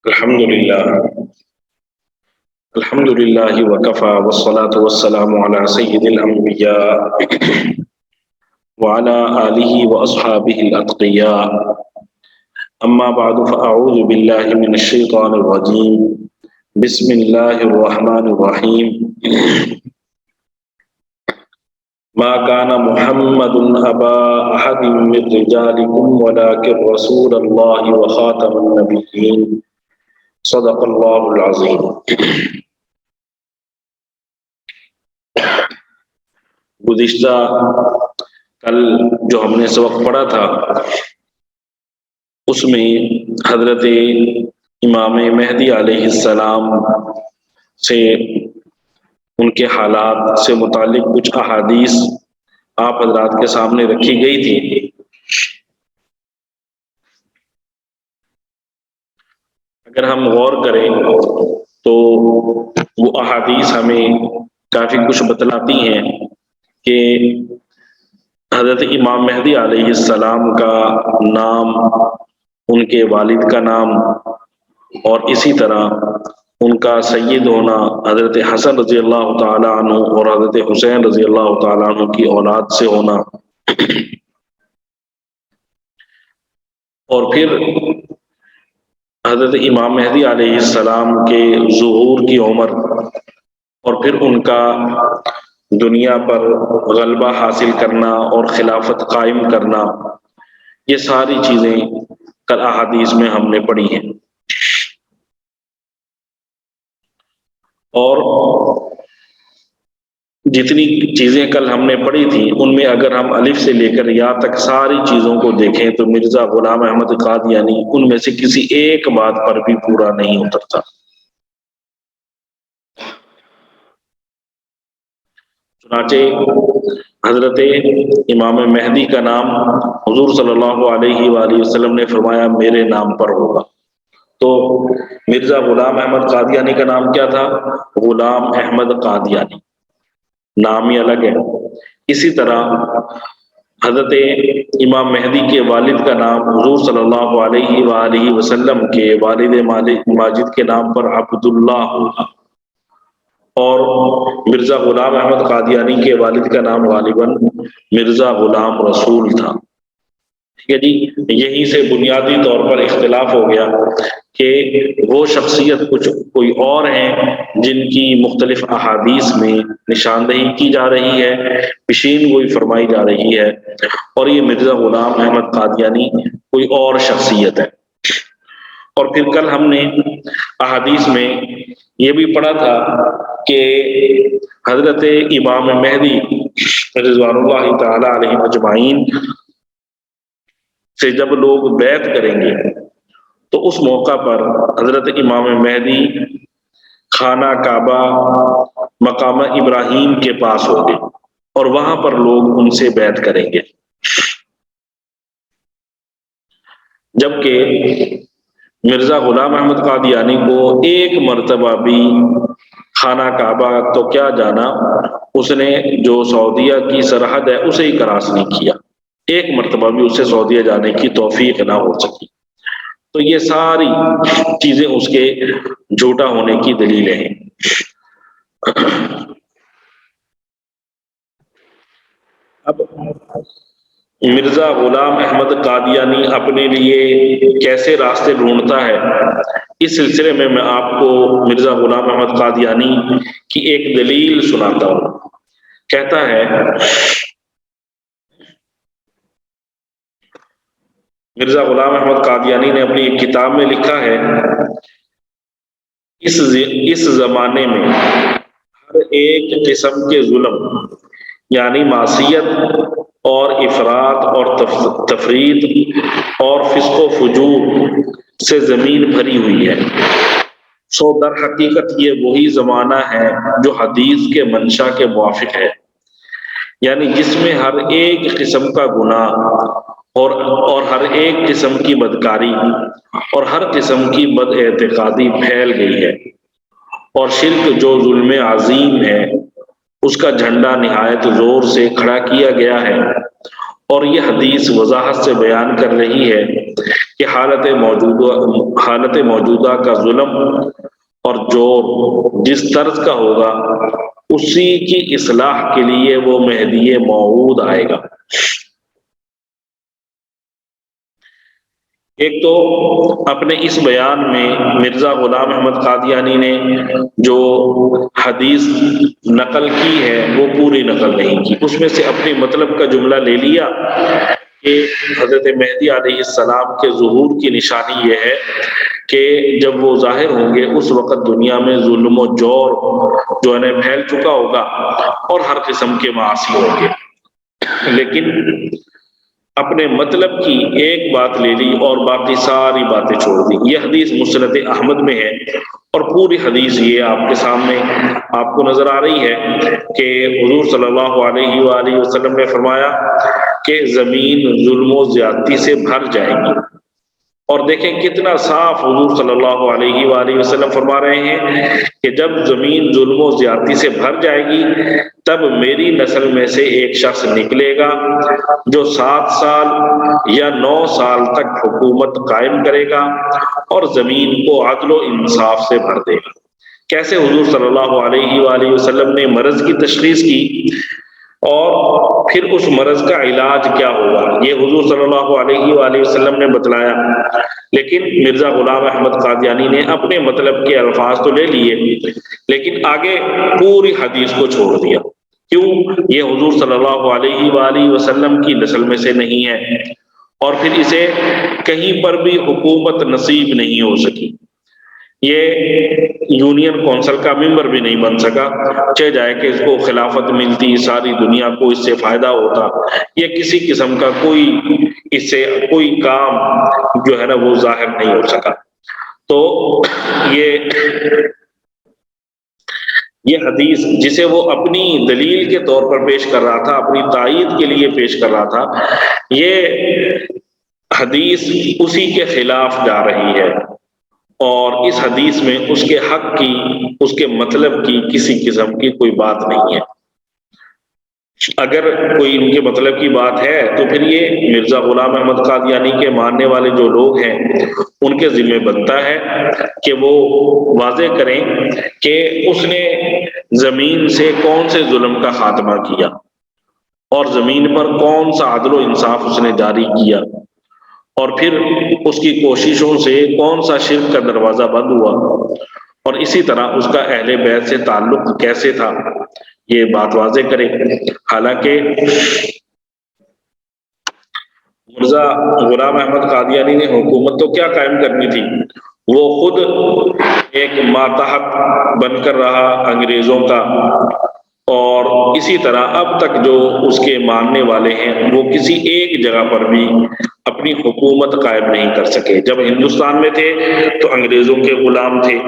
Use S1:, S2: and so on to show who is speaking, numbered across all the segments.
S1: الحمد لله وكفى والصلاة والسلام على سيد الأنبياء وعلى آله وأصحابه الأتقياء أما بعد فأعوذ بالله من الشيطان الرجيم بسم الله الرحمن الرحيم ما كان محمد أبا أحد من رجالكم ولكن رسول الله وخاتم النبيين صدق اللہ العظیم۔ گزشتہ کل جو ہم نے سبق پڑھا تھا اس میں حضرت امام مہدی علیہ السلام سے ان کے حالات سے متعلق کچھ احادیث آپ حضرات کے سامنے رکھی گئی تھی۔ اگر ہم غور کریں تو وہ احادیث ہمیں کافی کچھ بتلاتی ہیں کہ حضرت امام مہدی علیہ السلام کا نام، ان کے والد کا نام، اور اسی طرح ان کا سید ہونا حضرت حسن رضی اللہ تعالی عنہ اور حضرت حسین رضی اللہ تعالی عنہ کی اولاد سے ہونا، اور پھر حضرت امام مہدی علیہ السلام کے ظہور کی عمر، اور پھر ان کا دنیا پر غلبہ حاصل کرنا اور خلافت قائم کرنا، یہ ساری چیزیں کل احادیث میں ہم نے پڑھی ہیں۔ اور جتنی چیزیں کل ہم نے پڑھی تھیں ان میں اگر ہم الف سے لے کر یا تک ساری چیزوں کو دیکھیں تو مرزا غلام احمد قادیانی ان میں سے کسی ایک بات پر بھی پورا نہیں اترتا۔ چنانچہ حضرت امام مہدی کا نام حضور صلی اللہ علیہ وآلہ وسلم نے فرمایا میرے نام پر ہوگا، تو مرزا غلام احمد قادیانی کا نام کیا تھا؟ غلام احمد قادیانی، نام ہی الگ ہے۔ اسی طرح حضرت امام مہدی کے والد کا نام حضور صلی اللہ علیہ وآلہ وسلم کے والد ماجد کے نام پر عبداللہ ہوگا، اور مرزا غلام احمد قادیانی کے والد کا نام غالباً مرزا غلام رسول تھا۔ ٹھیک ہے جی، یہیں سے بنیادی طور پر اختلاف ہو گیا کہ وہ شخصیت کچھ کوئی اور ہیں جن کی مختلف احادیث میں نشاندہی کی جا رہی ہے، پیشین گوئی فرمائی جا رہی ہے، اور یہ مرزا غلام احمد قادیانی کوئی اور شخصیت ہے۔ اور پھر کل ہم نے احادیث میں یہ بھی پڑھا تھا کہ حضرت امام مہدی رضوان اللہ تعالی علیہ اجمعین سے جب لوگ بیعت کریں گے تو اس موقع پر حضرت امام مہدی خانہ کعبہ مقام ابراہیم کے پاس ہوں گے اور وہاں پر لوگ ان سے بیعت کریں گے، جبکہ مرزا غلام احمد قادیانی کو ایک مرتبہ بھی خانہ کعبہ تو کیا جانا، اس نے جو سعودیہ کی سرحد ہے اسے ہی کراس نہیں کیا، ایک مرتبہ بھی اسے سعودیہ جانے کی توفیق نہ ہو سکی۔ تو یہ ساری چیزیں اس کے جھوٹا ہونے کی دلیلیں ہیں۔ اب مرزا غلام احمد قادیانی اپنے لیے کیسے راستے ڈھونڈتا ہے، اس سلسلے میں میں آپ کو مرزا غلام احمد قادیانی کی ایک دلیل سناتا ہوں۔ کہتا ہے مرزا غلام احمد قادیانی نے اپنی ایک کتاب میں لکھا ہے، اس زمانے میں ہر ایک قسم کے ظلم یعنی معصیت اور افراط اور تفرید اور فسق و فجور سے زمین بھری ہوئی ہے، سو در حقیقت یہ وہی زمانہ ہے جو حدیث کے منشا کے موافق ہے، یعنی جس میں ہر ایک قسم کا گناہ اور ہر ایک قسم کی بدکاری اور ہر قسم کی بد اعتقادی پھیل گئی ہے، اور شرک جو ظلم عظیم ہے اس کا جھنڈا نہایت زور سے کھڑا کیا گیا ہے، اور یہ حدیث وضاحت سے بیان کر رہی ہے کہ حالت موجودہ کا ظلم اور جور جس طرز کا ہوگا اسی کی اصلاح کے لیے وہ مہدی موعود آئے گا۔ ایک تو اپنے اس بیان میں مرزا غلام احمد قادیانی نے جو حدیث نقل کی ہے وہ پوری نقل نہیں کی، اس میں سے اپنے مطلب کا جملہ لے لیا کہ حضرت مہدی علیہ السلام کے ظہور کی نشانی یہ ہے کہ جب وہ ظاہر ہوں گے اس وقت دنیا میں ظلم و جور جو ہے پھیل چکا ہوگا اور ہر قسم کے معاصی ہوں گے، لیکن اپنے مطلب کی ایک بات لے لی اور باقی ساری باتیں چھوڑ دی۔ یہ حدیث مسند احمد میں ہے اور پوری حدیث یہ آپ کے سامنے آپ کو نظر آ رہی ہے کہ حضور صلی اللہ علیہ وآلہ وسلم نے فرمایا کہ زمین ظلم و زیادتی سے بھر جائے گی، اور دیکھیں کتنا صاف حضور صلی اللہ علیہ وآلہ وسلم فرما رہے ہیں کہ جب زمین ظلم و زیادتی سے بھر جائے گی تب میری نسل میں سے ایک شخص نکلے گا جو 7 سال یا 9 سال تک حکومت قائم کرے گا اور زمین کو عدل و انصاف سے بھر دے گا۔ کیسے حضور صلی اللہ علیہ وآلہ وسلم نے مرض کی تشخیص کی اور پھر اس مرض کا علاج کیا ہوگا یہ حضور صلی اللہ علیہ وآلہ وسلم نے بتلایا، لیکن مرزا غلام احمد قادیانی نے اپنے مطلب کے الفاظ تو لے لیے لیکن آگے پوری حدیث کو چھوڑ دیا۔ کیوں؟ یہ حضور صلی اللہ علیہ وآلہ وسلم کی نسل میں سے نہیں ہے اور پھر اسے کہیں پر بھی حکومت نصیب نہیں ہو سکی، یہ یونین کونسل کا ممبر بھی نہیں بن سکا، چاہے جائے کہ اس کو خلافت ملتی، ساری دنیا کو اس سے فائدہ ہوتا، یہ کسی قسم کا کوئی اس سے کوئی کام جو ہے نا وہ ظاہر نہیں ہو سکا۔ تو یہ حدیث جسے وہ اپنی دلیل کے طور پر پیش کر رہا تھا، اپنی تائید کے لیے پیش کر رہا تھا، یہ حدیث اسی کے خلاف جا رہی ہے اور اس حدیث میں اس کے حق کی، اس کے مطلب کی کسی قسم کی کوئی بات نہیں ہے۔ اگر کوئی ان کے مطلب کی بات ہے تو پھر یہ مرزا غلام احمد قادیانی کے ماننے والے جو لوگ ہیں ان کے ذمہ بنتا ہے کہ وہ واضح کریں کہ اس نے زمین سے کون سے ظلم کا خاتمہ کیا اور زمین پر کون سا عدل و انصاف اس نے جاری کیا، اور پھر اس کی کوششوں سے کون سا شرک کا دروازہ بند ہوا، اور اسی طرح اس کا اہل بیت سے تعلق کیسے تھا، یہ بات واضح کرے۔ حالانکہ مرزا غلام احمد قادیانی نے حکومت تو کیا قائم کرنی تھی، وہ خود ایک ماتحت بن کر رہا انگریزوں کا، اور اسی طرح اب تک جو اس کے ماننے والے ہیں وہ کسی ایک جگہ پر بھی اپنی حکومت قائم نہیں کر سکے۔ جب ہندوستان میں تھے تو انگریزوں کے غلام تھے،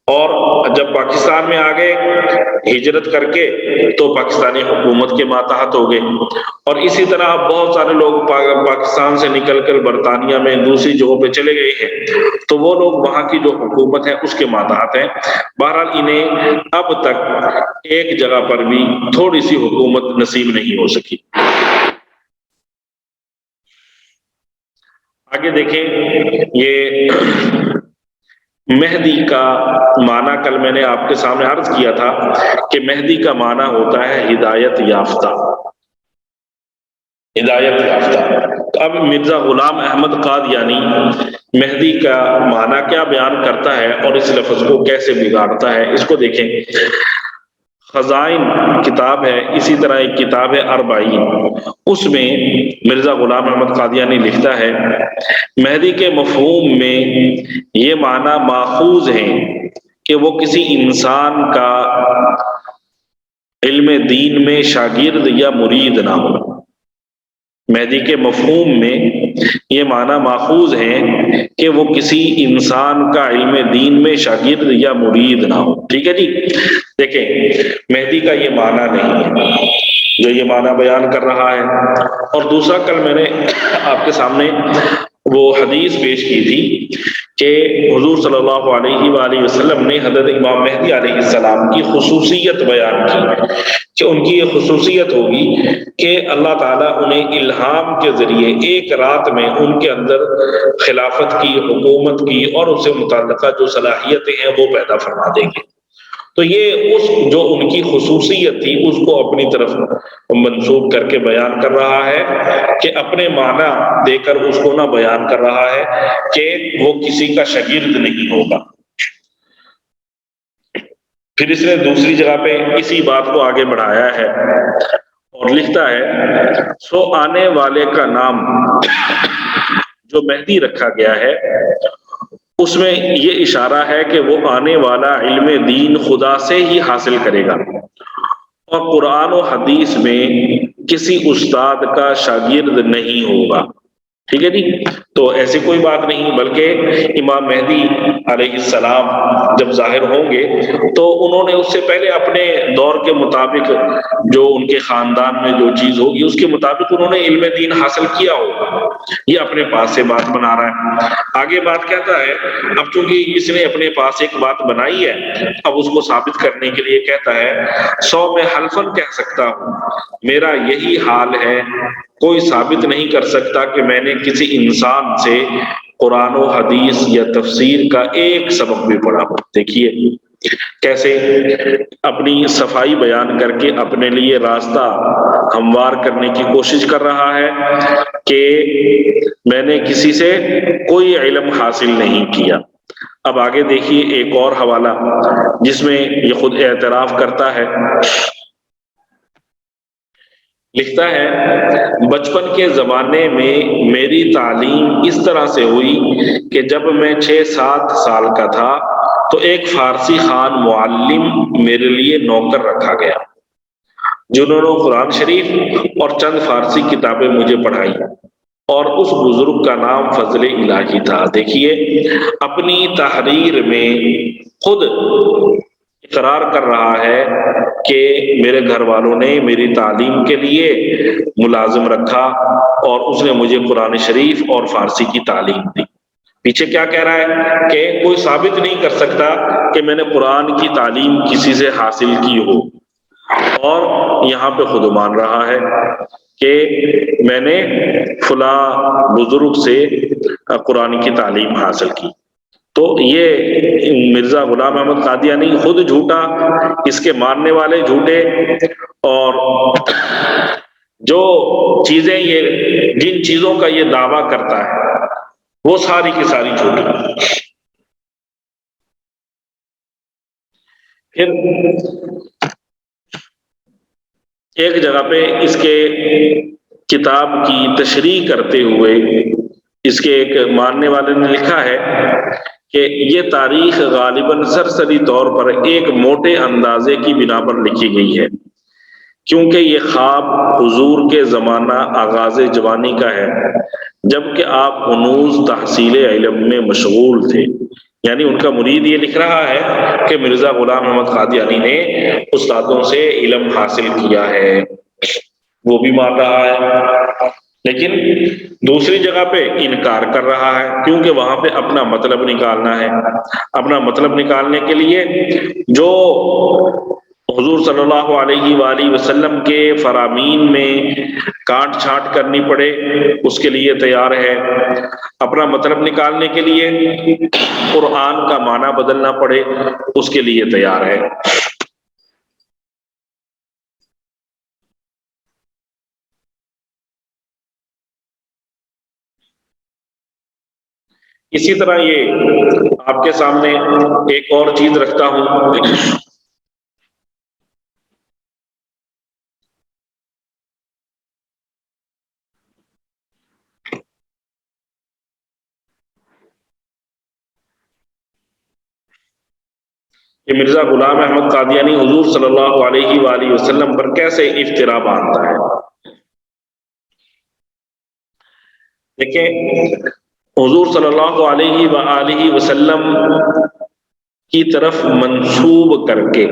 S1: اور جب پاکستان میں آ گئے ہجرت کر کے تو پاکستانی حکومت کے ماتحت ہو گئے، اور اسی طرح اب بہت سارے لوگ پاکستان سے نکل کر برطانیہ میں دوسری جگہوں پہ چلے گئے ہیں تو وہ لوگ وہاں کی جو حکومت ہے اس کے ماتحت ہیں۔ بہرحال انہیں اب تک ایک جگہ پر بھی تھوڑی سی حکومت نصیب نہیں ہو سکی۔ آگے دیکھیں، یہ مہدی کا معنی کل میں نے آپ کے سامنے عرض کیا تھا کہ مہدی کا معنی ہوتا ہے ہدایت یافتہ، ہدایت یافتہ۔ اب مرزا غلام احمد قادیانی مہدی کا معنی کیا بیان کرتا ہے اور اس لفظ کو کیسے بگاڑتا ہے، اس کو دیکھیں۔ خزائن کتاب ہے، اسی طرح ایک کتاب ہے اربعین، اس میں مرزا غلام احمد قادیانی لکھتا ہے مہدی کے مفہوم میں یہ معنی ماخوذ ہیں کہ وہ کسی انسان کا علم دین میں شاگرد یا مرید نہ ہو۔ مہدی کے مفہوم میں یہ معنی ماخوذ ہیں کہ وہ کسی انسان کا علم دین میں شاگرد یا مرید نہ ہو۔ ٹھیک ہے جی، دیکھیں مہدی کا یہ معنی نہیں ہے جو یہ معنی بیان کر رہا ہے۔ اور دوسرا کل میں نے آپ کے سامنے وہ حدیث پیش کی تھی کہ حضور صلی اللہ علیہ وآلہ وسلم نے حضرت امام مہدی علیہ السلام کی خصوصیت بیان کی کہ ان کی یہ خصوصیت ہوگی کہ اللہ تعالیٰ انہیں الہام کے ذریعے ایک رات میں ان کے اندر خلافت کی، حکومت کی اور اس سے متعلقہ جو صلاحیتیں ہیں وہ پیدا فرما دیں گے۔ تو یہ اس جو ان کی خصوصیت تھی اس کو اپنی طرف منسوب کر کے بیان کر رہا ہے کہ اپنے معنی دے کر اس کو نہ بیان کر رہا ہے کہ وہ کسی کا شاگرد نہیں ہوگا۔ پھر اس نے دوسری جگہ پہ اسی بات کو آگے بڑھایا ہے اور لکھتا ہے سو آنے والے کا نام جو مہدی رکھا گیا ہے اس میں یہ اشارہ ہے کہ وہ آنے والا علم دین خدا سے ہی حاصل کرے گا اور قرآن و حدیث میں کسی استاد کا شاگرد نہیں ہوگا۔ ٹھیک ہے جی، تو ایسی کوئی بات نہیں، بلکہ امام مہدی علیہ السلام جب ظاہر ہوں گے تو انہوں نے اس سے پہلے اپنے دور کے مطابق جو ان کے خاندان میں جو چیز ہوگی اس کے مطابق انہوں نے علم دین حاصل کیا ہوگا۔ یہ اپنے پاس سے بات بنا رہا ہے۔ آگے بات کہتا ہے اب چونکہ اس نے اپنے پاس ایک بات بنائی ہے اب اس کو ثابت کرنے کے لیے کہتا ہے 100 میں حلفاً کہہ سکتا ہوں میرا یہی حال ہے، کوئی ثابت نہیں کر سکتا کہ میں نے کسی انسان سے قرآن و حدیث یا تفسیر کا ایک سبق بھی پڑھا۔ دیکھیے کیسے اپنی صفائی بیان کر کے اپنے لیے راستہ ہموار کرنے کی کوشش کر رہا ہے کہ میں نے کسی سے کوئی علم حاصل نہیں کیا۔ اب آگے دیکھیے ایک اور حوالہ جس میں یہ خود اعتراف کرتا ہے، لکھتا ہے بچپن کے زمانے میں میری تعلیم اس طرح سے ہوئی کہ جب میں 6-7 سال کا تھا تو ایک فارسی خان معلم میرے لیے نوکر رکھا گیا جنہوں نے قرآن شریف اور چند فارسی کتابیں مجھے پڑھائی اور اس بزرگ کا نام فضل الہی تھا۔ دیکھیے اپنی تحریر میں خود اقرار کر رہا ہے کہ میرے گھر والوں نے میری تعلیم کے لیے ملازم رکھا اور اس نے مجھے قرآن شریف اور فارسی کی تعلیم دی۔ پیچھے کیا کہہ رہا ہے کہ کوئی ثابت نہیں کر سکتا کہ میں نے قرآن کی تعلیم کسی سے حاصل کی ہو، اور یہاں پہ خود مان رہا ہے کہ میں نے فلاں بزرگ سے قرآن کی تعلیم حاصل کی۔ تو یہ مرزا غلام احمد قادیانی خود جھوٹا، اس کے ماننے والے جھوٹے، اور جو چیزیں یہ جن چیزوں کا یہ دعویٰ کرتا ہے وہ ساری کی ساری جھوٹی۔ پھر ایک جگہ پہ اس کے کتاب کی تشریح کرتے ہوئے اس کے ایک ماننے والے نے لکھا ہے کہ یہ تاریخ غالباً سرسری طور پر ایک موٹے اندازے کی بنا پر لکھی گئی ہے کیونکہ یہ خواب حضور کے زمانہ آغاز جوانی کا ہے جبکہ آپ ہنوز تحصیل علم میں مشغول تھے۔ یعنی ان کا مرید یہ لکھ رہا ہے کہ مرزا غلام احمد قادیانی نے استادوں سے علم حاصل کیا ہے، وہ بھی مان رہا ہے، لیکن دوسری جگہ پہ انکار کر رہا ہے کیونکہ وہاں پہ اپنا مطلب نکالنا ہے۔ اپنا مطلب نکالنے کے لیے جو حضور صلی اللہ علیہ وآلہ وسلم کے فرامین میں کاٹ چھانٹ کرنی پڑے اس کے لیے تیار ہے، اپنا مطلب نکالنے کے لیے قرآن کا معنی بدلنا پڑے اس کے لیے تیار ہے۔ اسی طرح یہ آپ کے سامنے ایک اور چیز رکھتا ہوں، کہ مرزا غلام احمد قادیانی حضور صلی اللہ علیہ وآلہ وسلم پر کیسے افترا باندھتا ہے۔ دیکھیں حضور صلی اللہ علیہ وآلہ وسلم کی طرف منسوب کر کے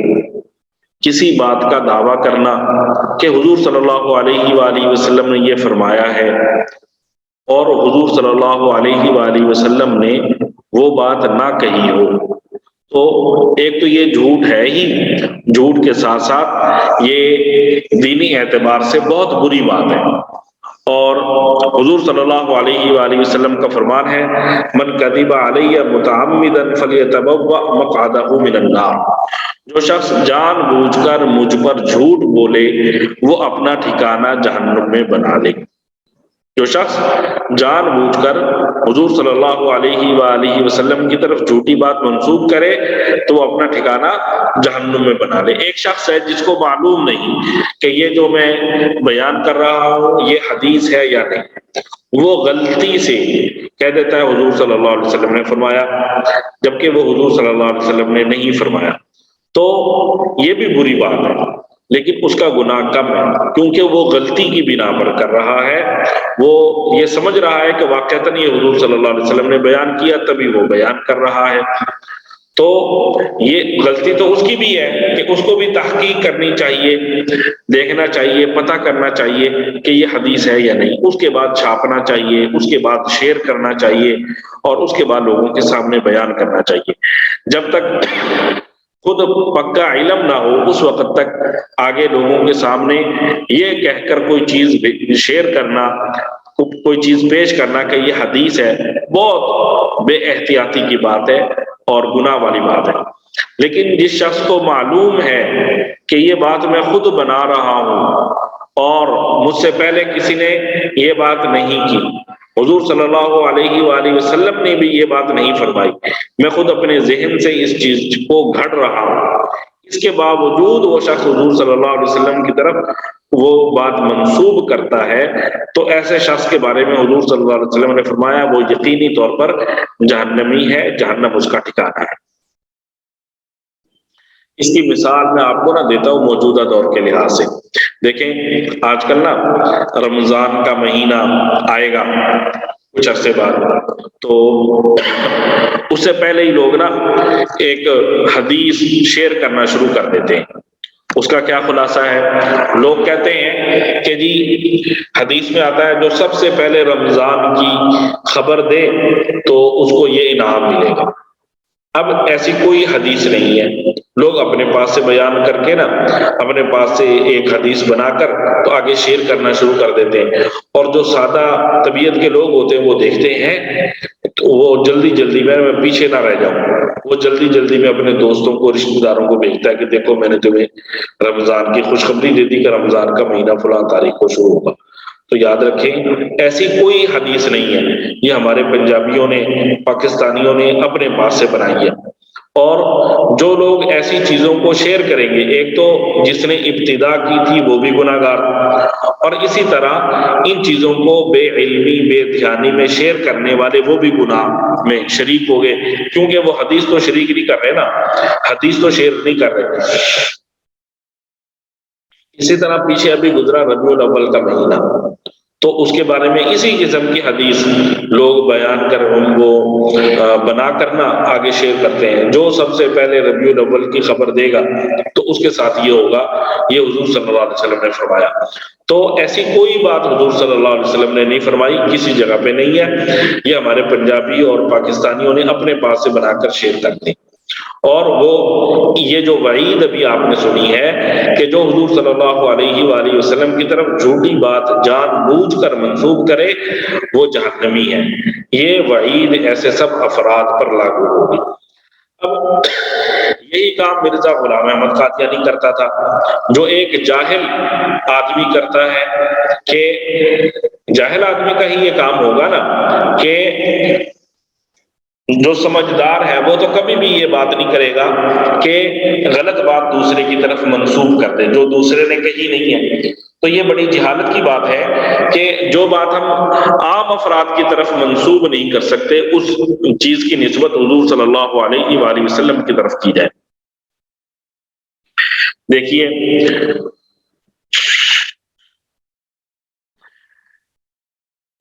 S1: کسی بات کا دعویٰ کرنا کہ حضور صلی اللہ علیہ وآلہ وسلم نے یہ فرمایا ہے اور حضور صلی اللہ علیہ وآلہ وسلم نے وہ بات نہ کہی ہو، تو ایک تو یہ جھوٹ ہے ہی، جھوٹ کے ساتھ ساتھ یہ دینی اعتبار سے بہت بری بات ہے۔ اور حضور صلی اللہ علیہ وآلہ وسلم کا فرمان ہے، من کذب علی متعمدا فلیتبوأ مقعدہ من النار، جو شخص جان بوجھ کر مجھ پر جھوٹ بولے وہ اپنا ٹھکانہ جہنم میں بنا لے۔ جو شخص جان بوجھ کر حضور صلی اللہ علیہ وآلہ وسلم کی طرف جھوٹی بات منسوب کرے تو وہ اپنا ٹھکانہ جہنم میں بنا لے۔ ایک شخص ہے جس کو معلوم نہیں کہ یہ جو میں بیان کر رہا ہوں یہ حدیث ہے یا نہیں، وہ غلطی سے کہہ دیتا ہے حضور صلی اللہ علیہ وسلم نے فرمایا، جبکہ وہ حضور صلی اللہ علیہ وسلم نے نہیں فرمایا، تو یہ بھی بری بات ہے، لیکن اس کا گناہ کم ہے کیونکہ وہ غلطی کی بنا پر کر رہا ہے، وہ یہ سمجھ رہا ہے کہ واقعتاً یہ حضور صلی اللہ علیہ وسلم نے بیان کیا تبھی وہ بیان کر رہا ہے۔ تو یہ غلطی تو اس کی بھی ہے کہ اس کو بھی تحقیق کرنی چاہیے، دیکھنا چاہیے، پتہ کرنا چاہیے کہ یہ حدیث ہے یا نہیں، اس کے بعد چھاپنا چاہیے، اس کے بعد شیئر کرنا چاہیے، اور اس کے بعد لوگوں کے سامنے بیان کرنا چاہیے۔ جب تک خود پکا علم نہ ہو اس وقت تک آگے لوگوں کے سامنے یہ کہہ کر کوئی چیز شیئر کرنا، کوئی چیز پیش کرنا کہ یہ حدیث ہے، بہت بے احتیاطی کی بات ہے اور گناہ والی بات ہے۔ لیکن جس شخص کو معلوم ہے کہ یہ بات میں خود بنا رہا ہوں اور مجھ سے پہلے کسی نے یہ بات نہیں کی، حضور صلی اللہ علیہ وآلہ وسلم نے بھی یہ بات نہیں فرمائی، میں خود اپنے ذہن سے اس چیز کو گھڑ رہا ہوں، اس کے باوجود وہ شخص حضور صلی اللہ علیہ وسلم کی طرف وہ بات منسوب کرتا ہے، تو ایسے شخص کے بارے میں حضور صلی اللہ علیہ وسلم نے فرمایا وہ یقینی طور پر جہنمی ہے، جہنم اس کا ٹھکانہ ہے۔ اس کی مثال میں آپ کو دیتا ہوں موجودہ دور کے لحاظ سے۔ دیکھیں آج کل رمضان کا مہینہ آئے گا کچھ عرصے بعد، تو اس سے پہلے ہی لوگ ایک حدیث شیئر کرنا شروع کر دیتے ہیں۔ اس کا کیا خلاصہ ہے؟ لوگ کہتے ہیں کہ جی حدیث میں آتا ہے جو سب سے پہلے رمضان کی خبر دے تو اس کو یہ انعام ملے گا۔ اب ایسی کوئی حدیث نہیں ہے، لوگ اپنے پاس سے بیان کر کے اپنے پاس سے ایک حدیث بنا کر تو آگے شیئر کرنا شروع کر دیتے ہیں، اور جو سادہ طبیعت کے لوگ ہوتے ہیں وہ دیکھتے ہیں تو وہ جلدی جلدی میں پیچھے نہ رہ جاؤں، وہ جلدی جلدی میں اپنے دوستوں کو رشتہ داروں کو بھیجتا ہے کہ دیکھو میں نے تمہیں رمضان کی خوشخبری دے دی کہ رمضان کا مہینہ فلاں تاریخ کو شروع ہوگا۔ تو یاد رکھیں ایسی کوئی حدیث نہیں ہے، یہ ہمارے پنجابیوں نے، پاکستانیوں نے اپنے پاس سے بنائی ہے۔ اور جو لوگ ایسی چیزوں کو شیئر کریں گے، ایک تو جس نے ابتدا کی تھی وہ بھی گناہ گار، اور اسی طرح ان چیزوں کو بے علمی بے دھیانی میں شیئر کرنے والے وہ بھی گناہ میں شریک ہو گئے، کیونکہ وہ حدیث تو شریک نہیں کر رہے حدیث تو شیئر نہیں کر رہے۔ اسی طرح پیچھے ابھی گزرا ربیع الاول کا مہینہ، تو اس کے بارے میں اسی قسم کی حدیث لوگ بیان کر ان کو بنا کرنا آگے شیئر کرتے ہیں، جو سب سے پہلے ربیع الاول کی خبر دے گا تو اس کے ساتھ یہ ہوگا، یہ حضور صلی اللہ علیہ وسلم نے فرمایا۔ تو ایسی کوئی بات حضور صلی اللہ علیہ وسلم نے نہیں فرمائی، کسی جگہ پہ نہیں ہے، یہ ہمارے پنجابی اور پاکستانیوں نے اپنے پاس سے بنا کر شیئر کرتے ہیں۔ اور وہ یہ جو وعید ابھی آپ نے سنی ہے کہ جو حضور صلی اللہ علیہ وآلہ وسلم کی طرف جھوٹی بات جان بوجھ کر منسوب کرے وہ جہنمی ہے، یہ وعید ایسے سب افراد پر لاگو ہوگی۔ اب یہی کام مرزا غلام احمد قادیانی کرتا تھا، جو ایک جاہل آدمی کرتا ہے، کہ جاہل آدمی کا ہی یہ کام ہوگا کہ جو سمجھدار ہے وہ تو کبھی بھی یہ بات نہیں کرے گا کہ غلط بات دوسرے کی طرف منسوب کر دے جو دوسرے نے کہی نہیں ہے۔ تو یہ بڑی جہالت کی بات ہے کہ جو بات ہم عام افراد کی طرف منسوب نہیں کر سکتے اس چیز کی نسبت حضور صلی اللہ علیہ وآلہ وسلم کی طرف کی جائے۔ دیکھیے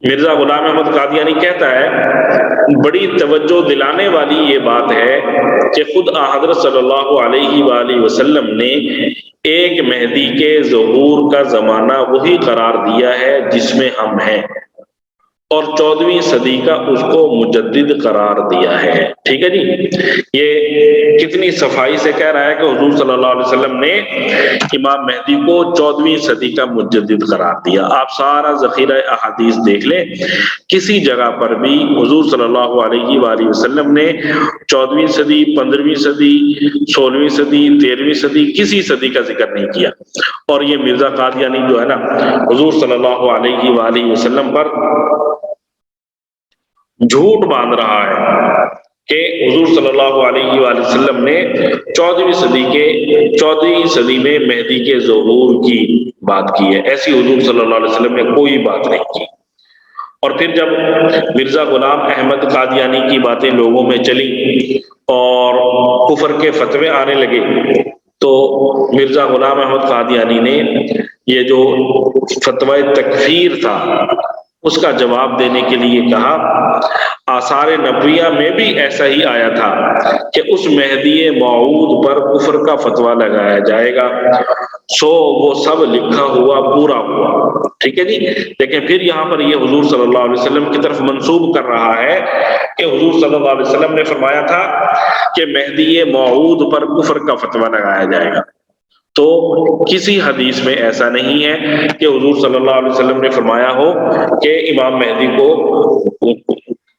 S1: مرزا غلام احمد قادیانی کہتا ہے بڑی توجہ دلانے والی یہ بات ہے کہ خود حضرت صلی اللہ علیہ وآلہ وسلم نے ایک مہدی کے ظہور کا زمانہ وہی قرار دیا ہے جس میں ہم ہیں، اور 14ویں صدی کا اس کو مجدد قرار دیا ہے۔ ٹھیک ہے جی، یہ کتنی صفائی سے کہہ رہا ہے کہ حضور صلی اللہ علیہ وسلم نے امام مہدی کو 14ویں صدی کا مجدد قرار دیا۔ آپ سارا ذخیرہ احادیث دیکھ لیں، کسی جگہ پر بھی حضور صلی اللہ علیہ وآلہ وسلم نے 14ویں صدی، 15ویں صدی، 16ویں صدی، 13ویں صدی، کسی صدی کا ذکر نہیں کیا۔ اور یہ مرزا قادیانی جو ہے نا، حضور صلی اللہ علیہ وآلہ وسلم پر جھوٹ باندھ رہا ہے کہ حضور صلی اللہ علیہ وآلہ وسلم نے 14ویں صدی میں مہدی کے ظہور کی بات کی ہے۔ ایسی حضور صلی اللہ علیہ وسلم نے کوئی بات نہیں کی۔ اور پھر جب مرزا غلام احمد قادیانی کی باتیں لوگوں میں چلی اور کفر کے فتوے آنے لگے، تو مرزا غلام احمد قادیانی نے یہ جو فتوی تکفیر تھا اس کا جواب دینے کے لیے کہا، آثار نبویہ میں بھی ایسا ہی آیا تھا کہ اس مہدی موعود پر کفر کا فتویٰ لگایا جائے گا، سو وہ سب لکھا ہوا پورا ہوا۔ ٹھیک ہے جی، لیکن پھر یہاں پر یہ حضور صلی اللہ علیہ وسلم کی طرف منسوب کر رہا ہے کہ حضور صلی اللہ علیہ وسلم نے فرمایا تھا کہ مہدی موعود پر کفر کا فتویٰ لگایا جائے گا۔ تو کسی حدیث میں ایسا نہیں ہے کہ حضور صلی اللہ علیہ وسلم نے فرمایا ہو کہ امام مہدی کو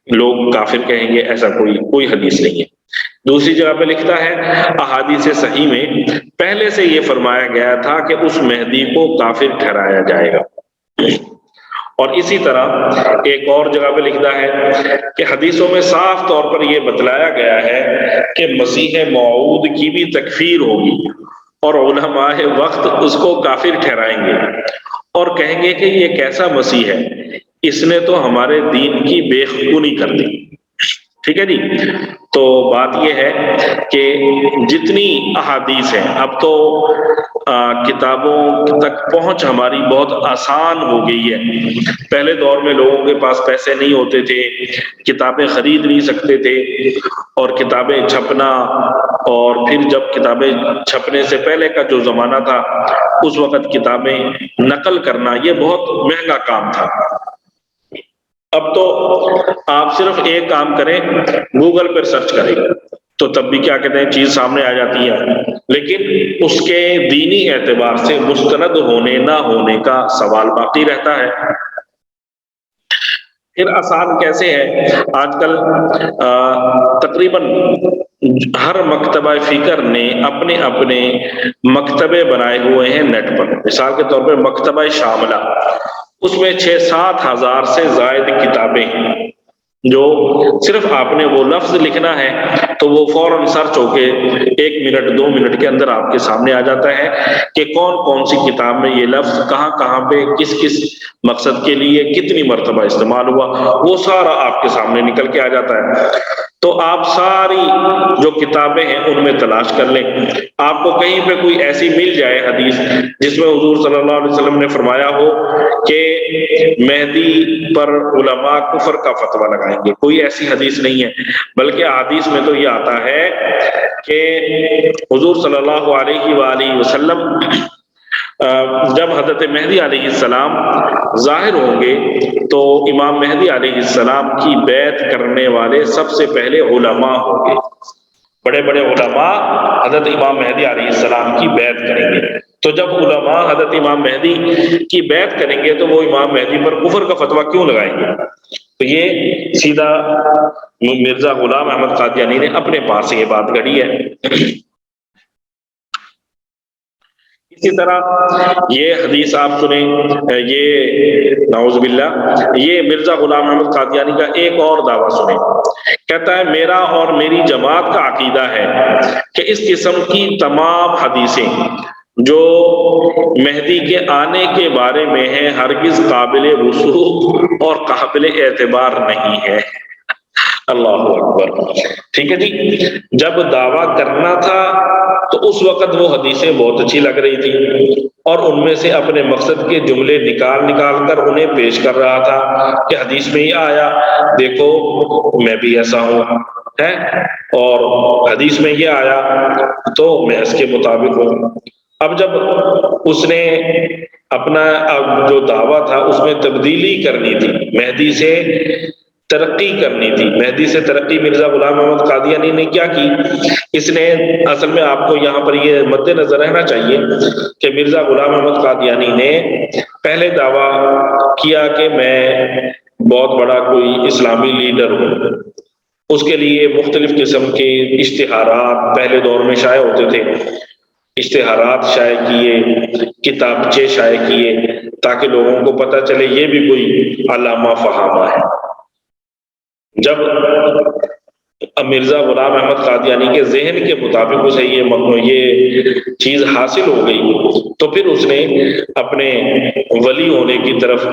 S1: لوگ کافر کہیں گے، ایسا کوئی حدیث نہیں ہے۔ دوسری جگہ پہ لکھتا ہے احادیث صحیح میں پہلے سے یہ فرمایا گیا تھا کہ اس مہدی کو کافر ٹھہرایا جائے گا۔ اور اسی طرح ایک اور جگہ پہ لکھتا ہے کہ حدیثوں میں صاف طور پر یہ بتلایا گیا ہے کہ مسیح موعود کی بھی تکفیر ہوگی اور علماء وقت اس کو کافر ٹھہرائیں گے اور کہیں گے کہ یہ کیسا مسیح ہے، اس نے تو ہمارے دین کی بے خونی کر دی۔ ٹھیک ہے جی، تو بات یہ ہے کہ جتنی احادیث ہیں اب تو کتابوں تک پہنچ ہماری بہت آسان ہو گئی ہے۔ پہلے دور میں لوگوں کے پاس پیسے نہیں ہوتے تھے، کتابیں خرید نہیں سکتے تھے، اور کتابیں چھپنا، اور پھر جب کتابیں چھپنے سے پہلے کا جو زمانہ تھا اس وقت کتابیں نقل کرنا یہ بہت مہنگا کام تھا۔ اب تو آپ صرف ایک کام کریں، گوگل پر سرچ کریں تو تب بھی کیا کہتے ہیں چیز سامنے آ جاتی ہے، لیکن اس کے دینی اعتبار سے مستند ہونے نہ ہونے کا سوال باقی رہتا ہے۔ پھر آسان کیسے ہے، آج کل تقریباً ہر مکتبہ فکر نے اپنے اپنے مکتبے بنائے ہوئے ہیں نیٹ پر۔ مثال کے طور پر مکتبہ شاملہ، اس میں 6-7 ہزار سے زائد کتابیں ہیں، جو صرف آپ نے وہ لفظ لکھنا ہے تو وہ فوراً سرچ ہو کے 1 منٹ 2 منٹ کے اندر آپ کے سامنے آ جاتا ہے کہ کون کون سی کتاب میں یہ لفظ کہاں کہاں پہ کس کس مقصد کے لیے کتنی مرتبہ استعمال ہوا، وہ سارا آپ کے سامنے نکل کے آ جاتا ہے۔ تو آپ ساری جو کتابیں ہیں ان میں تلاش کر لیں، آپ کو کہیں پہ کوئی ایسی مل جائے حدیث جس میں حضور صلی اللہ علیہ وسلم نے فرمایا ہو کہ مہدی پر علماء کفر کا فتویٰ لگائیں گے، کوئی ایسی حدیث نہیں ہے، بلکہ حدیث میں تو یہ آتا ہے کہ حضور صلی اللہ علیہ وآلہ وسلم جب حضرت مہدی علیہ السلام ظاہر ہوں گے تو امام مہدی علیہ السلام کی بیعت کرنے والے سب سے پہلے علماء ہوں گے، بڑے بڑے علماء حضرت امام مہدی علیہ السلام کی بیعت کریں گے۔ تو جب علماء حضرت امام مہدی کی بیعت کریں گے تو وہ امام مہدی پر کفر کا فتویٰ کیوں لگائیں گے؟ تو یہ سیدھا مرزا غلام احمد قادیانی نے اپنے پاس یہ بات گھڑی ہے۔ اسی طرح یہ حدیث آپ سنیں، یہ نعوذ باللہ یہ مرزا غلام احمد قادیانی کا ایک اور دعویٰ سنیں، کہتا ہے میرا اور میری جماعت کا عقیدہ ہے کہ اس قسم کی تمام حدیثیں جو مہدی کے آنے کے بارے میں ہیں ہرگز قابل رسوخ اور قابل اعتبار نہیں ہے۔ اللہ اکبر۔ ٹھیک ہے جی، جب دعویٰ کرنا تھا تو اس وقت وہ حدیثیں بہت اچھی لگ رہی تھی اور ان میں سے اپنے مقصد کے جملے نکال کر انہیں پیش کر رہا تھا کہ حدیث میں ہی آیا، دیکھو میں بھی ایسا ہوں ہے، اور حدیث میں یہ آیا تو میں اس کے مطابق ہوں۔ اب جب اس نے اپنا جو دعویٰ تھا اس میں تبدیلی کرنی تھی، مہدی سے ترقی کرنی تھی، مہدی سے ترقی مرزا غلام احمد قادیانی نے کیا کی؟ اس نے اصل میں آپ کو یہاں پر یہ مد نظر رہنا چاہیے کہ مرزا غلام احمد قادیانی نے پہلے دعویٰ کیا کہ میں بہت بڑا کوئی اسلامی لیڈر ہوں، اس کے لیے مختلف قسم کے اشتہارات پہلے دور میں شائع ہوتے تھے، اشتہارات شائع کیے، کتابچے شائع کیے تاکہ لوگوں کو پتہ چلے یہ بھی کوئی علامہ فہامہ ہے۔ جب مرزا غلام احمد قادیانی کے ذہن کے مطابق اسے یہ چیز حاصل ہو گئی تو پھر اس نے اپنے ولی ہونے کی طرف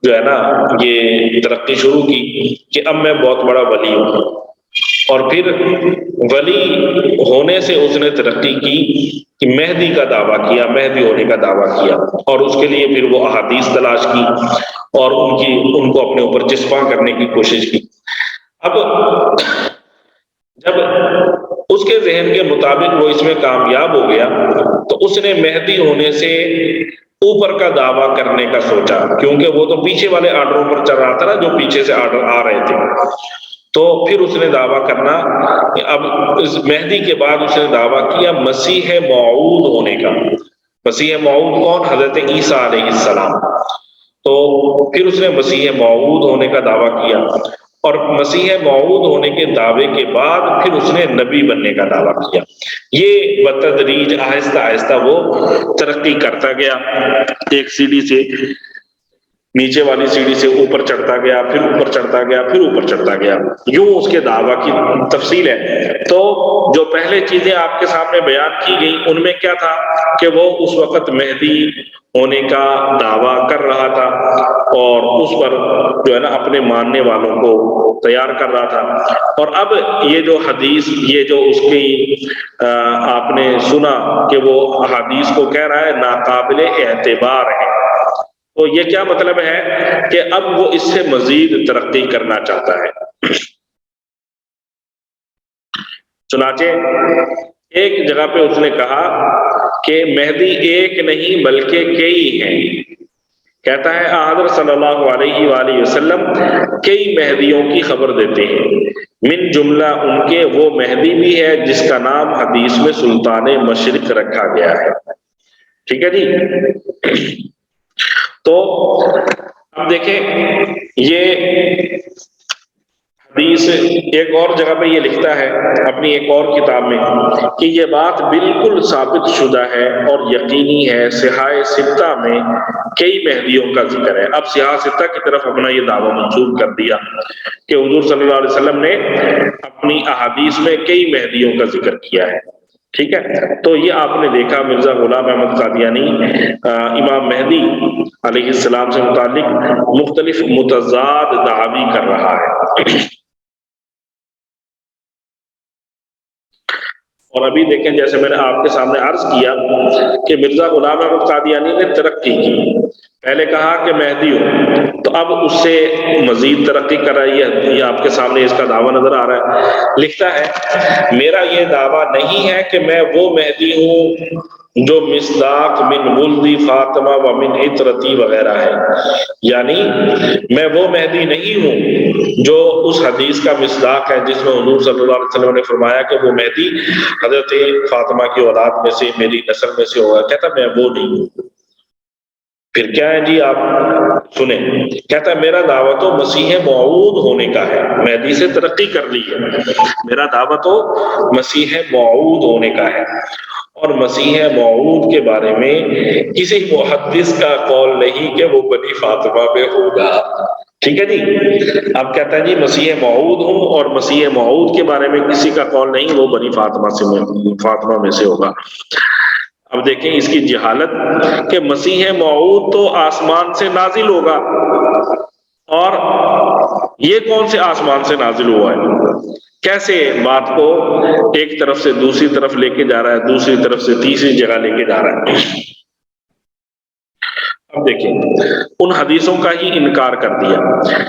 S1: جو ہے نا یہ ترقی شروع کی کہ اب میں بہت بڑا ولی ہوں، اور پھر ولی ہونے سے اس نے ترقی کی کہ مہدی کا دعویٰ کیا، مہدی ہونے کا دعویٰ کیا، اور اس کے لیے پھر وہ احادیث تلاش کی اور ان کو اپنے اوپر چسپاں کرنے کی کوشش کی۔ اب جب اس کے ذہن کے مطابق وہ اس میں کامیاب ہو گیا تو اس نے مہدی ہونے سے اوپر کا دعویٰ کرنے کا سوچا، کیونکہ وہ تو پیچھے والے آرڈروں پر چل رہا تھا نا، جو پیچھے سے آرڈر آ رہے تھے، تو پھر اس نے دعویٰ کرنا، اب اس مہدی کے بعد اس نے دعویٰ کیا مسیح موعود ہونے کا۔ مسیح موعود کون؟ حضرت عیسیٰ علیہ السلام۔ تو پھر اس نے مسیح موعود ہونے کا دعویٰ کیا، اور مسیح موعود ہونے کے دعوے کے بعد پھر اس نے نبی بننے کا دعویٰ کیا۔ یہ بتدریج آہستہ آہستہ وہ ترقی کرتا گیا، ایک سیڑھی سے نیچے والی سیڑھی سے اوپر چڑھتا گیا، پھر اوپر چڑھتا گیا، پھر اوپر چڑھتا گیا، یوں اس کے دعویٰ کی تفصیل ہے۔ تو جو پہلے چیزیں آپ کے سامنے بیان کی گئی ان میں کیا تھا کہ وہ اس وقت مہدی ہونے کا دعویٰ کر رہا تھا اور اس پر جو ہے نا اپنے ماننے والوں کو تیار کر رہا تھا، اور اب یہ جو حدیث، یہ جو اس کی آپ نے سنا کہ وہ حدیث کو کہہ رہا ہے ناقابل اعتبار ہے، تو یہ کیا مطلب ہے کہ اب وہ اس سے مزید ترقی کرنا چاہتا ہے۔ چنانچہ ایک جگہ پہ اس نے کہا کہ مہدی ایک نہیں بلکہ کئی ہیں، کہتا ہے حضرت صلی اللہ علیہ وآلہ وسلم کئی مہدیوں کی خبر دیتے ہیں، من جملہ ان کے وہ مہدی بھی ہے جس کا نام حدیث میں سلطان مشرق رکھا گیا ہے۔ ٹھیک ہے جی، تو اب دیکھیں یہ حدیث ایک اور جگہ پہ یہ لکھتا ہے اپنی ایک اور کتاب میں کہ یہ بات بالکل ثابت شدہ ہے اور یقینی ہے، صحاح ستہ میں کئی مہدیوں کا ذکر ہے۔ اب صحاح ستہ کی طرف اپنا یہ دعویٰ منسوب کر دیا کہ حضور صلی اللہ علیہ وسلم نے اپنی احادیث میں کئی مہدیوں کا ذکر کیا ہے۔ ٹھیک ہے، تو یہ آپ نے دیکھا مرزا غلام احمد قادیانی امام مہدی علیہ السلام سے متعلق مختلف متضاد دعاوی کر رہا ہے۔ اور ابھی دیکھیں جیسے میں نے آپ کے سامنے عرض کیا کہ مرزا غلام احمد قادیانی نے ترقی کی، پہلے کہا کہ مہدی ہوں، تو اب اس سے مزید ترقی کر رہی ہے، یہ آپ کے سامنے اس کا دعویٰ نظر آ رہا ہے۔ لکھتا ہے میرا یہ دعویٰ نہیں ہے کہ میں وہ مہدی ہوں جو مصداق من ولدی فاطمہ و من عطرتی وغیرہ ہے، یعنی میں وہ مہدی نہیں ہوں جو اس حدیث کا مصداق ہے جس میں حضور صلی اللہ علیہ وسلم نے فرمایا کہ وہ مہدی حضرت فاطمہ کی اولاد میں سے میری نسل میں سے ہوگا، کہتا میں وہ نہیں ہوں۔ پھر کیا ہے جی آپ سنیں، کہتا ہے میرا دعویٰ تو مسیح موعود ہونے کا ہے، مہدی سے ترقی کر لی ہے، میرا دعویٰ تو مسیح موعود ہونے کا ہے، اور مسیح موعود کے بارے میں کسی محدث کا قول نہیں کہ وہ بنی فاطمہ میں ہوگا۔ ٹھیک ہے جی، اب کہتا ہے جی مسیح موعود ہوں اور مسیح موعود کے بارے میں کسی کا قول نہیں وہ بنی فاطمہ میں سے ہوگا۔ اب دیکھیں اس کی جہالت کہ مسیح موعود تو آسمان سے نازل ہوگا، اور یہ کون سے آسمان سے نازل ہوا ہے؟ کیسے بات کو ایک طرف سے دوسری طرف لے کے جا رہا ہے، دوسری طرف سے تیسری جگہ لے کے جا رہا ہے۔ اب دیکھیں ان حدیثوں کا ہی انکار کر دیا،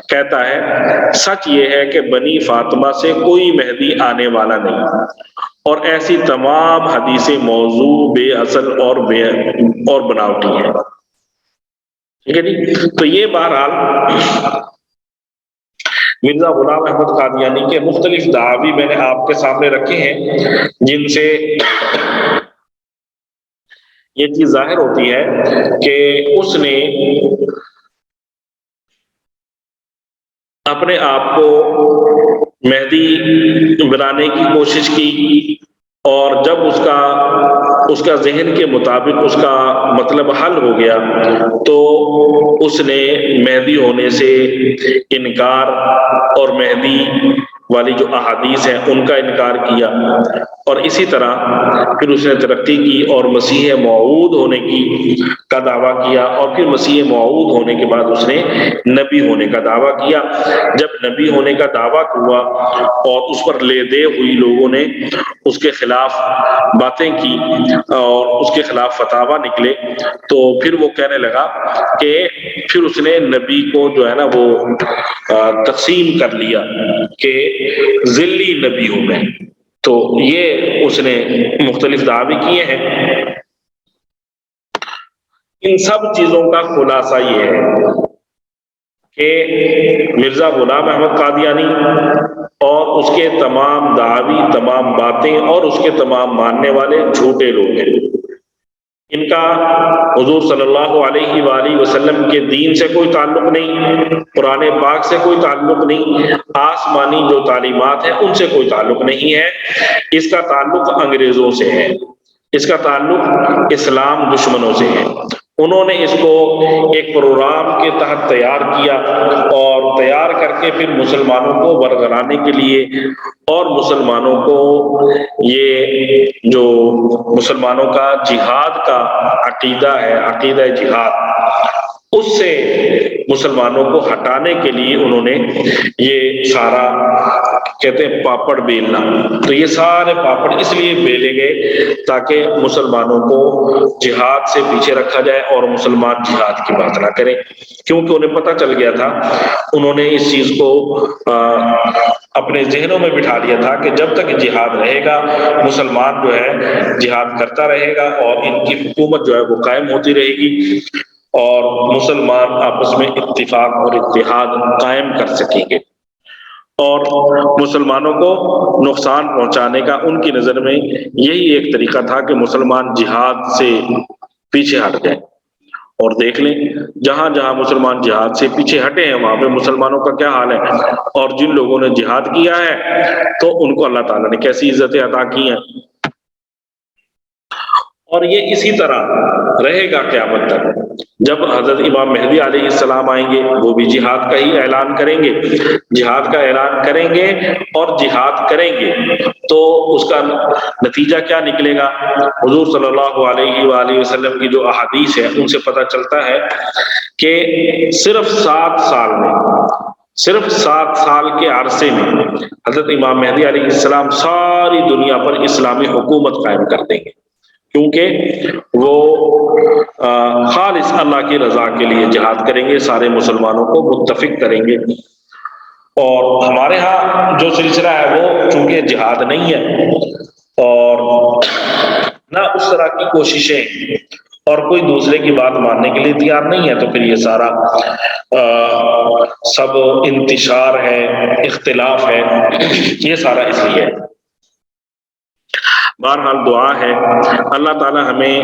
S1: کہتا ہے سچ یہ ہے کہ بنی فاطمہ سے کوئی مہدی آنے والا نہیں، اور ایسی تمام حدیثیں موضوع، بے اصل اور بناوٹی ہیں۔ ٹھیک ہے جی، تو یہ بہرحال مرزا غلام احمد قادیانی کے مختلف دعاوی میں نے آپ کے سامنے رکھے ہیں، جن سے یہ چیز ظاہر ہوتی ہے کہ اس نے اپنے آپ کو مہدی بنانے کی کوشش کی، اور جب اس کا ذہن کے مطابق اس کا مطلب حل ہو گیا تو اس نے مہدی ہونے سے انکار، اور مہدی والی جو احادیث ہیں ان کا انکار کیا، اور اسی طرح پھر اس نے ترقی کی اور مسیح موعود ہونے کی کا دعویٰ کیا، اور پھر مسیح موعود ہونے کے بعد اس نے نبی ہونے کا دعویٰ کیا۔ جب نبی ہونے کا دعویٰ ہوا اور اس پر لے دے ہوئی لوگوں نے اس کے خلاف باتیں کی اور اس کے خلاف فتاوی نکلے، تو پھر وہ کہنے لگا کہ پھر اس نے نبی کو جو ہے نا وہ تقسیم کر لیا کہ ذلی نبی ہوں میں۔ تو یہ اس نے مختلف دعوے کیے ہیں۔ ان سب چیزوں کا خلاصہ یہ ہے کہ مرزا غلام احمد قادیانی اور اس کے تمام دعوی، تمام باتیں اور اس کے تمام ماننے والے جھوٹے لوگ ہیں۔ ان کا حضور صلی اللہ علیہ وآلہ وسلم کے دین سے کوئی تعلق نہیں، قرآن پاک سے کوئی تعلق نہیں، آسمانی جو تعلیمات ہیں ان سے کوئی تعلق نہیں ہے۔ اس کا تعلق انگریزوں سے ہے، اس کا تعلق اسلام دشمنوں سے ہے۔ انہوں نے اس کو ایک پروگرام کے تحت تیار کیا، اور تیار کر کے پھر مسلمانوں کو ورگلانے کے لیے، اور مسلمانوں کو یہ جو مسلمانوں کا جہاد کا عقیدہ ہے، عقیدہ جہاد، اس سے مسلمانوں کو ہٹانے کے لیے انہوں نے یہ سارا کہتے ہیں پاپڑ بیلنا، تو یہ سارے پاپڑ اس لیے بیلے گئے تاکہ مسلمانوں کو جہاد سے پیچھے رکھا جائے اور مسلمان جہاد کی بات نہ کریں، کیونکہ انہیں پتہ چل گیا تھا، انہوں نے اس چیز کو اپنے ذہنوں میں بٹھا لیا تھا کہ جب تک جہاد رہے گا مسلمان جو ہے جہاد کرتا رہے گا، اور ان کی حکومت جو ہے وہ قائم ہوتی رہے گی، اور مسلمان آپس میں اتفاق اور اتحاد قائم کر سکیں گے، اور مسلمانوں کو نقصان پہنچانے کا ان کی نظر میں یہی ایک طریقہ تھا کہ مسلمان جہاد سے پیچھے ہٹ جائیں۔ اور دیکھ لیں جہاں جہاں مسلمان جہاد سے پیچھے ہٹے ہیں وہاں پہ مسلمانوں کا کیا حال ہے، اور جن لوگوں نے جہاد کیا ہے تو ان کو اللہ تعالیٰ نے کیسی عزتیں عطا کی ہیں۔ اور یہ اسی طرح رہے گا قیامت تک۔ جب حضرت امام مہدی علیہ السلام آئیں گے وہ بھی جہاد کا ہی اعلان کریں گے، جہاد کا اعلان کریں گے اور جہاد کریں گے، تو اس کا نتیجہ کیا نکلے گا؟ حضور صلی اللہ علیہ وآلہ وسلم کی جو احادیث ہے ان سے پتہ چلتا ہے کہ صرف 7 سال کے عرصے میں حضرت امام مہدی علیہ السلام ساری دنیا پر اسلامی حکومت قائم کر دیں گے، کیونکہ وہ خالص اللہ کی رضا کے لیے جہاد کریں گے، سارے مسلمانوں کو متفق کریں گے۔ اور ہمارے ہاں جو سلسلہ ہے وہ چونکہ جہاد نہیں ہے اور نہ اس طرح کی کوششیں اور کوئی دوسرے کی بات ماننے کے لیے تیار نہیں ہے، تو پھر یہ سارا سب انتشار ہے، اختلاف ہے، یہ سارا اس لیے ہے۔ بہرحال دعا ہے اللہ تعالی ہمیں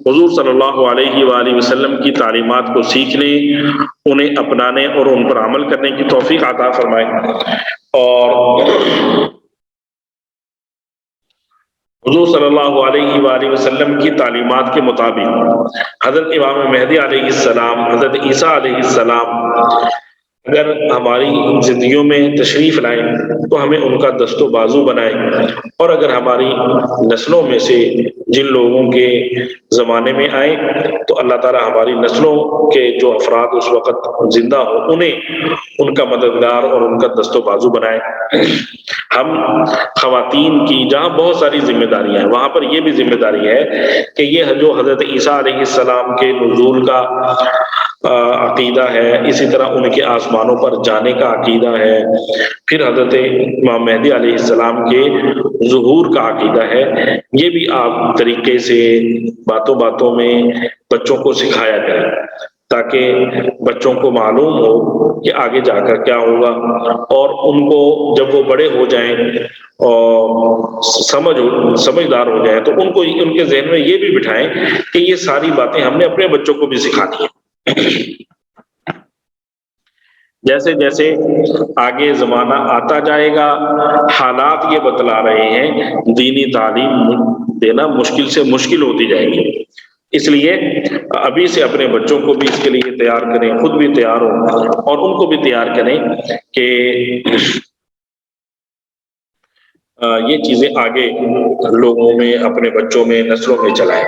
S1: حضور صلی اللہ علیہ وآلہ وسلم کی تعلیمات کو سیکھنے، انہیں اپنانے اور ان پر عمل کرنے کی توفیق عطا فرمائے، اور حضور صلی اللہ علیہ وآلہ وسلم کی تعلیمات کے مطابق حضرت امام مہدی علیہ السلام، حضرت عیسیٰ علیہ السلام اگر ہماری زندگیوں میں تشریف لائیں تو ہمیں ان کا دست و بازو بنائیں، اور اگر ہماری نسلوں میں سے جن لوگوں کے زمانے میں آئے تو اللہ تعالیٰ ہماری نسلوں کے جو افراد اس وقت زندہ ہوں انہیں ان کا مددگار اور ان کا دست و بازو بنائے۔ ہم خواتین کی جہاں بہت ساری ذمہ داریاں ہیں وہاں پر یہ بھی ذمہ داری ہے کہ یہ جو حضرت عیسیٰ علیہ السلام کے نزول کا عقیدہ ہے، اسی طرح ان کے آسمانوں پر جانے کا عقیدہ ہے، پھر حضرت امام مہدی علیہ السلام کے ظہور کا عقیدہ ہے، یہ بھی آپ طریقے سے باتوں باتوں میں بچوں کو سکھایا جائے تاکہ بچوں کو معلوم ہو کہ آگے جا کر کیا ہوگا، اور ان کو جب وہ بڑے ہو جائیں اور سمجھدار ہو جائیں تو ان کو ان کے ذہن میں یہ بھی بٹھائیں کہ یہ ساری باتیں ہم نے اپنے بچوں کو بھی سکھانی ہیں۔ جیسے جیسے آگے زمانہ آتا جائے گا حالات یہ بتلا رہے ہیں دینی تعلیم دینا مشکل سے مشکل ہوتی جائے گی، اس لیے ابھی سے اپنے بچوں کو بھی اس کے لیے تیار کریں، خود بھی تیار ہوں اور ان کو بھی تیار کریں کہ یہ چیزیں آگے لوگوں میں اپنے بچوں میں نسلوں میں چلائیں۔